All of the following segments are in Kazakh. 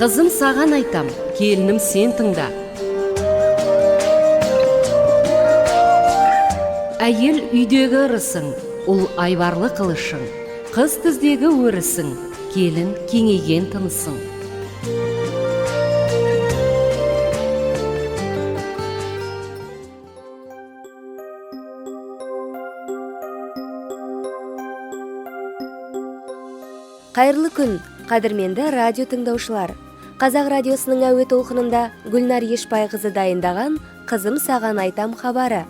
Қызым саған айтам, келінім сен тыңда. Әйел үйдегі ырысың, ұл айбарлы қылышың, қыз түздегі өрісің, келін кеңейген тынысың. Қайырлы күн, қадірменді радио тыңдаушылар. Қазақ радиосының әуе толқынында Гүлнар Ешбайқызы дайындаған «Қызым саған айтам» хабары.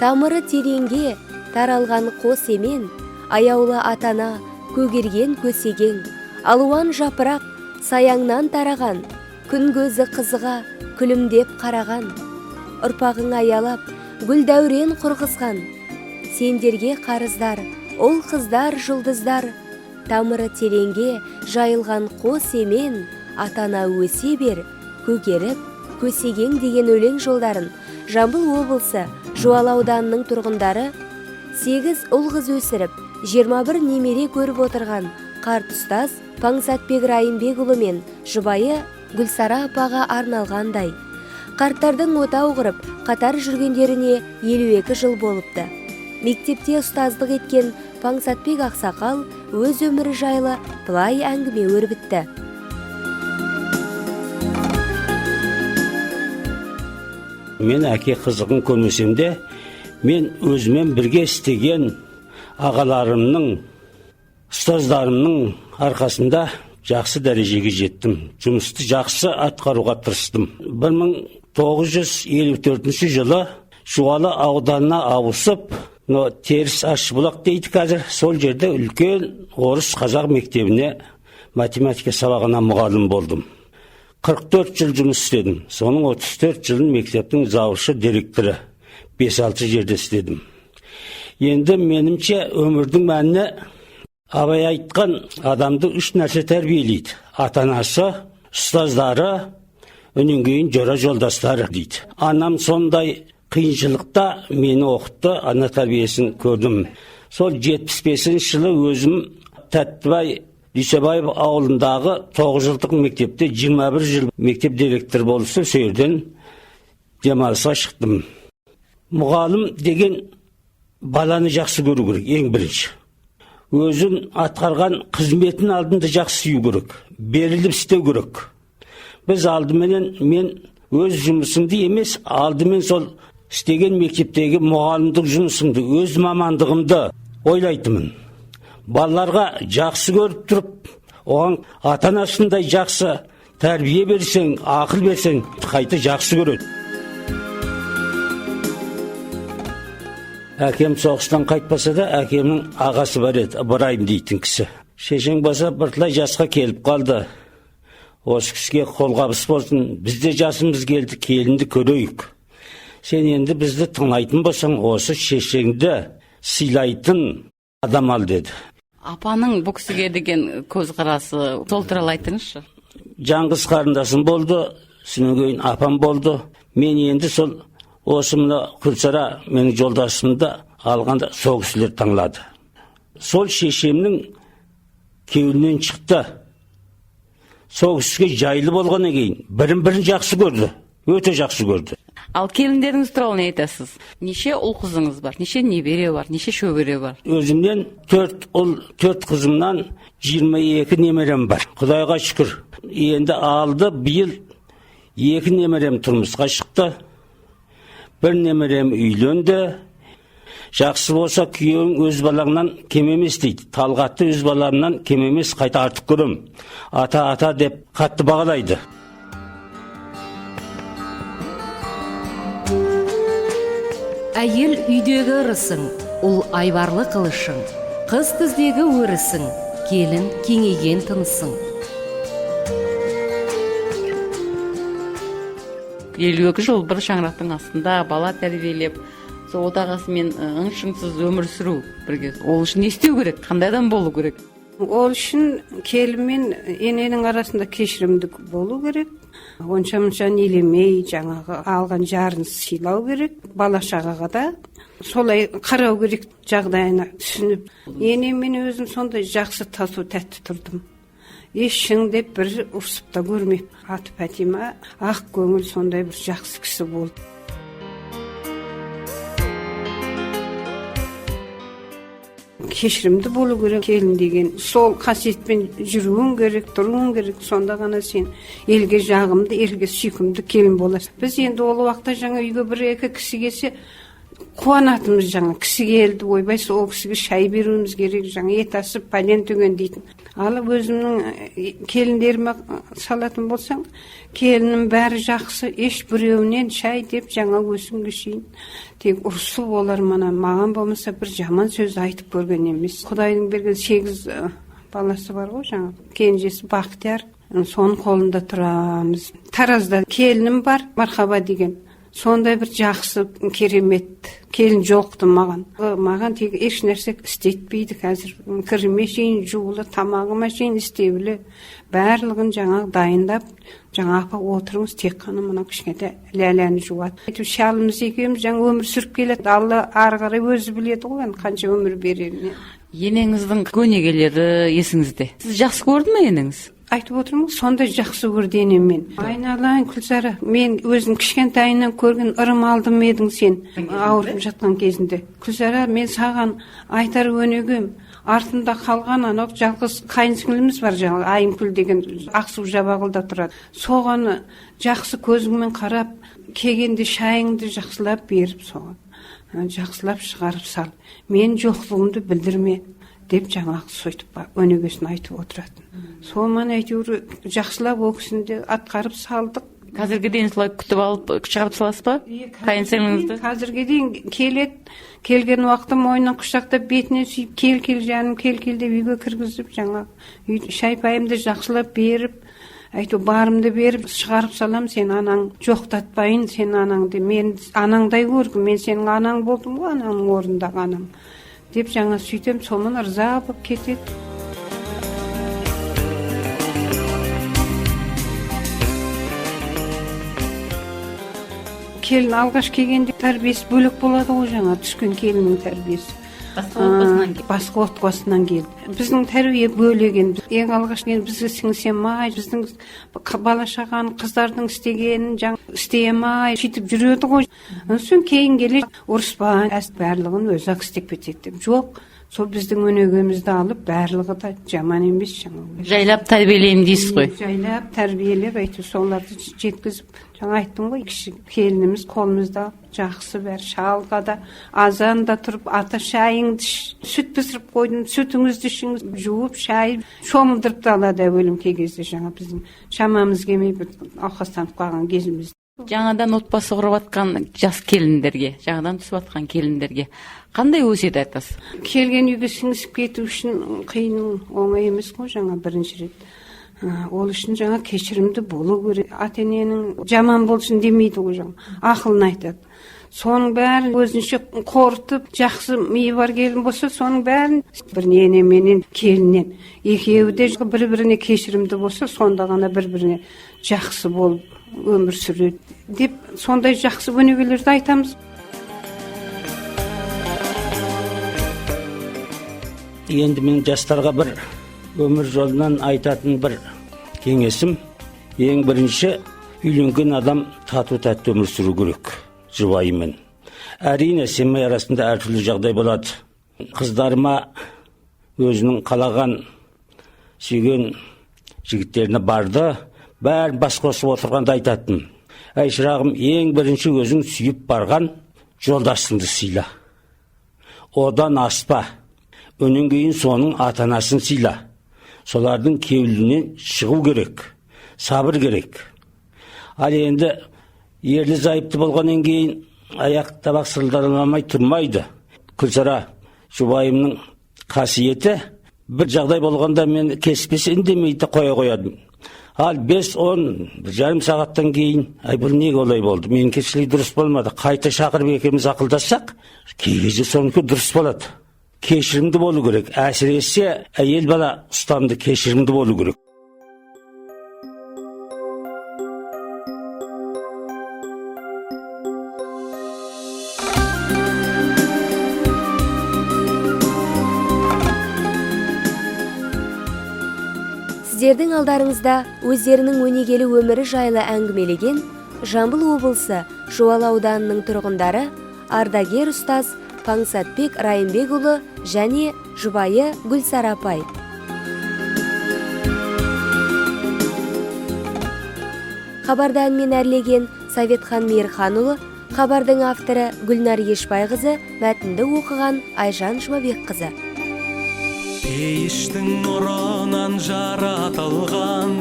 Тамыры тереңге таралған қос емен, аяулы атана, көгерген көсеген, алуан жапырақ саяңнан тараған, күн көзі қызыға күлімдеп қараған. Ұрпағың аялап, гүл дәурен құрғызған, сендерге қарыздар, ол қыздар, жұлдыздар. Тамыры тереңге жайылған қос емен, атана өсе бер, көгеріп, көсеген деген өлең жолдарын Жамбыл облысы Жуалы ауданының тұрғындары 8 ұл-қыз өсіріп, 21 немере көріп отырған қарт ұстаз Паңсатбек Райымбекұлы мен жұбайы Гүлсара апаға арналғандай. Қарттардың отау құрып, қатар жүргендеріне 52 жыл болыпты. Мектепте ұстаздық еткен Паңсатбек ақсақал өз өмірі жайлы былай әңгіме өрбітті. Мен әке қызығын көрмесем де, мен өзімен бірге істеген ағаларымның, ұстаздарымның арқасында жақсы дәрежеге жеттім. Жұмысты жақсы атқаруға тырыстым. 1954 жылы Жуалы ауданына ауысып, теріс Ашбұлақ дейді қазір, сол жерде үлкен орыс қазақ мектебіне математика сабағына мұғалім болдым. 44 жыл жұмыс істедім. Соның 34 жылын мектептің завушы директоры 5-6 жерде істедім. Енді менімше өмірдің мәні Абай айтқан адамды 3 нәрсе тәрбиелейді. Ата-анасы, ұстаздары, өнен кейін жора жолдастары дейді. Анам сондай қиыншылықта мені оқытты, ана тәрбиесін көрдім. Сол 75 жылы өзім Тәттібай Дүйсебаев ауылындағы 9 жылдық мектепте 21 жыл мектеп директор болысы, сөйерден демалысқа шықтым. Мұғалім деген баланы жақсы көру керек, ең бірінші. Өзін атқарған қызметін алдында жақсы сүю керек, беріліп істеу керек. Біз алдыменен мен өз жұмысымды емес, алдымен сол істеген мектептегі мұғалімдік жұмысымды, өз мамандығымды ойлайтымын. Балаларға жақсы көріп тұрып, оған ата-анасындай жақсы тәрбие берсең, ақыл берсең, қайта жақсы көреді. Әкем соғыстан қайтпаса да, әкемнің ағасы бар еді, Ыбырайым дейтін кісі. Шешең баса біртілай жасқа келіп қалды. Осы кісіге қолғабыс болсын, бізде жасымыз келді, келінді көрейік. Сен енді бізді тыңайтын болсаң, осы шешеңді сыйлайтын адам ал деді. Апаның бұл кісіге деген көзқарасы сол туралы айтыңызшы. Жаңғыз қарындасым болды, сонан кейін апам болды. Мен енді сол осы мына Күлсара менің жолдасымды алғанда сол кісілер таңлады. Сол шешемнің кеуінен шықты. Сол кісіге жайлы болғаннан кейін бірін жақсы көрді, өте жақсы көрді. Ал келіндеріңіз туралы не айтасыз? Неше ұл қызыңыз бар, неше небере бар, неше шөбере бар? Өзімнен 4 ұл, 4 қызымнан 22 немерем бар. Құдайға шүкір. Енді алды, биыл 2 немерем тұрмысқа шықты. 1 немерем үйленді. Жақсы болса күйеуің өз балаңнан кем емес дейді. Талғатты өз баламнан кем емес, қайта артық көрем. Ата деп қатты бағалайды. Әйел үйдегі ырысың, ұл айбарлы қылышың, қыз түздегі өрісің, келін кеңейген тынысың. 52 жыл бір шаңырақтың астында бала тәрбиелеп, сол отағасымен ың-шыңсыз өмір сүру бірге. Ол үшін не істеу керек? Қандай адам болу керек? Ол үшін келін мен ененің арасында кешірімдік болу керек. онша-мұнша елемей жаңағы алған жарын сыйлау керек, бала шағаға да солай қарау керек жағдайына түсініп. Мен өзім сондай жақсы тату тәтті тұрдым. Ешің деп бір ұрсып та көрмеп. Аты Пәтима ақ көңіл сондай бір жақсы кісі болды. Кешірімді болу керек, келін деген сол қасиетпен жүруің керек, тұруың керек, сонда ғана сен елге жағымды, елге сүйкімді келін боласың. Біз енді ол уақытта жаңа үйге бір-екі кісі келсе қуанатымыз, жаңа кісі келді, ойбай сол кісіге шай беруіміз керек, жаңа ет асып пәлен түген дейтін. Ал өзімнің келіндеріме салатын болсаң, келінім бәрі жақсы, еш біреуінен шай деп жаңа өсімге шейін тек ұрсы олар, маған болмаса бір жаман сөз айтып көрген емес. Құдайдың берген 8 баласы бар ғой, жаңа кенжесі Бақтияр, соның қолында тұрамыз. Таразда келінім бар, Мархаба деген. Сондай бір жақсы, керемет келін жоқты маған тек еш нәрсе істетпейді қазір. Кіріме шейін жуылы, тамағыма шейін істеулі, барлығын жаңағы дайындап, жаңа апа отырыңыз, тек қана мына кішкентай ләләні жуады. Шалымыз екеуміз жаңа өмір сүріп келеді, Алла ары қарай өзі біледі ғой, қанша өмір береріне. Енеңіздің көнегелері есіңізде. Сіз жақсы көрді ме енеңіз? Айтып отырмын, сондай жақсы көрді енеммен. Айналайын Күлсара, мен өзім кішкентайынан көрген ырым алдым едің сен, ауырып жатқан кезінде. Күлсара, мен саған айтар өнегем, артында қалған анау жалғыз қайынсіңліміз бар, жаңағы Айымкүл деген Ақсу Жабағылда тұрады. Соған жақсы көзіңмен қарап, келгенде шайыңды жақсылап беріп, соған жақсылап шығарып сал. Мен жоқтығымды білдірме деп жаңағы сойтып өнегесін айтып отыратын. Сол мана әйтеуір жақсылап ол кісінде атқарып салдық. Қазірге дейін солай күтіп алып шығарып саласыз ба? Қайынсіңліңізді? Қазірге дейін келеді, келген уақытта мойнынан құшақтап бетінен сүйіп, кел жаным, кел деп үйге кіргізіп, жаңа шай пайымды жақсылап беріп, әйтеуір барымды беріп шығарып салам. Сен анаң жоқтатпайын, сен анаңды, мен анаңдай көргім, мен сенің анаң болдым ғой, анаңның орнындағы анаң деп жаңа сөйтем, соның ырза болып кетеді. Келін алғаш келгенде тәрбиесі бөлек болады ғой, жаңа түскен келіннің тәрбиесі. Басқа отбасынан келді. Біздің тәрбие бөлеген. Ең алғаш бізге сіңсемай, біздің бала шағаның қыздардың істегенін істеймай, сөйтіп жүреді ғой. Соң кейін келе ұрыспай, барлығын өзі-ақ істеп кетеді деп. Жоқ, сол біздің өнегемізді алып, барлығы да жаман емес жаңа. Жайлап тәрбиелеймін дейсіз ғой. Жайлап тәрбиелеп, әйтеуір соларды жеткізіп, жаңа айттым ғой, кіші келініміз қолымызда жақсы бәрі, шалға да азанда тұрып, ата шайыңды сүт пісіріп қойдым, сүтіңізді ішіңіз, жуып, шай шомылдырып алады әуелім кей кезде, жаңа біздің шамамыз келмей бір ауқастанып қалған кезіміз. Жаңадан отбасы құрып атқан жас келіндерге, жаңадан түсіп атқан келіндерге қандай өсиет айтасыз? Келген үйге сіңісіп кету үшін қиын, оңай емес қой, жаңа бірінші рет. Ол үшін жаңа кешірімді болу керек. Ата-ененің жаман болсын демейді ғой, жаңа ақылын айтады. Соның бәрін өзінше қорытып, жақсы миы бар келін болса, соның бәрін бір енеменен, келіннен екеуі де бір-біріне кешірімді болса, сонда ғана бір-біріне жақсы болып өмір сүреді деп, сондай жақсы өнегелерді айтамыз. Енді мен жастарға бір өмір жолынан айтатын бір кеңесім, ең бірінші үйленген адам тату-тәтті өмір сүру керек жұбайымен. Әрине семей арасында әртүрлі жағдай болады. Қыздарыма өзінің қалаған сүйген жігіттеріне барды, бәрін бас қосып отырғанда айтатын: әй шырағым, ең бірінші өзің сүйіп барған жолдасыңды сыйла, одан аспа, өнен кейін соның ата-анасын сыйла. Солардың кеуілінен шығу керек, сабыр керек. Ал енді ерлі зайыпты болғаннан кейін аяқ табақ сылдырламай тұрмайды. Күлсара жұбайымның қасиеті, бір жағдай болғанда мен кеспес үндемейді, қоя қоядым. Ал 5-10 жарым сағаттан кейін, бұл неге олай болды, менің кешілік дұрыс болмады, қайта шақырып екеуміз ақылдассақ, кей кезде соныкі дұрыс болады. Кешірімді болу керек, әсіресе әйел бала ұстамды кешірімді болу керек. Сіздердің алдарыңызда өздерінің өнегелі өмірі жайлы әңгімелеген Жамбыл облысы Жуалы ауданының тұрғындары ардагер ұстаз Паңсатбек Райымбекұлы және жұбайы Гүлсара апай. Хабарды әнмен әрлеген Советхан Мейірханұлы, хабардың авторы Гүлнар Ешбайқызы, мәтінді оқыған Айжан Жұмабекқызы. Пейіштің нұрынан жаратылған,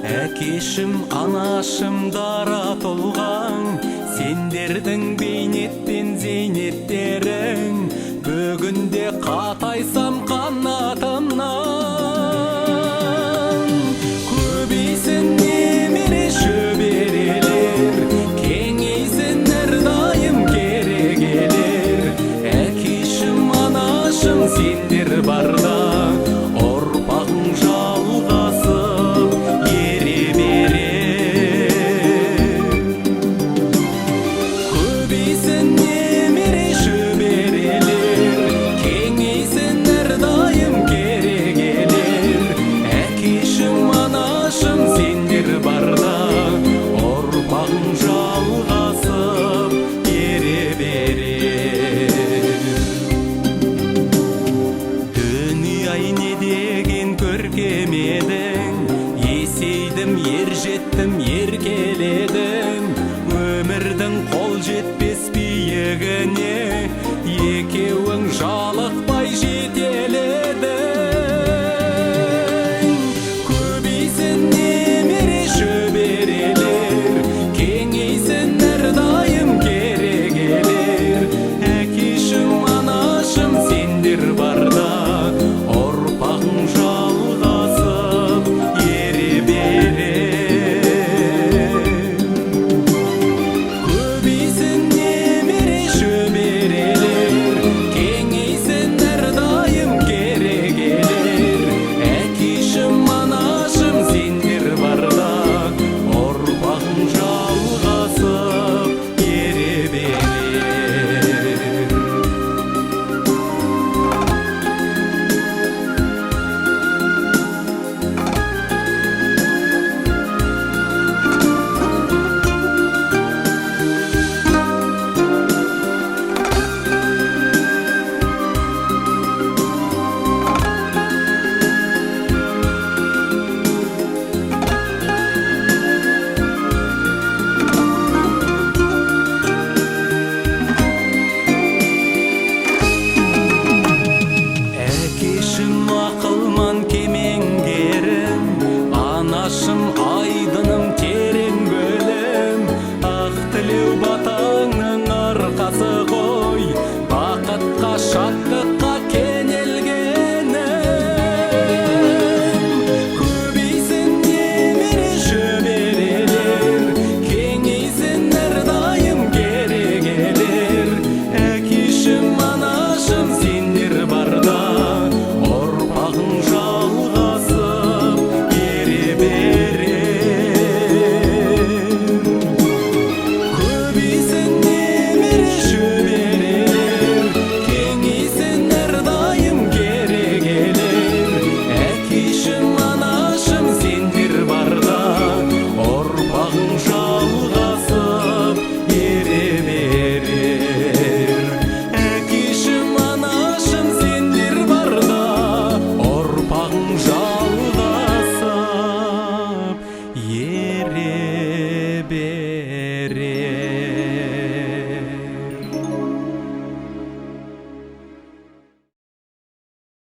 әкешім, анашым даратылған, сендердің бейнеттен зейнеттерің, бүгінде қатайсам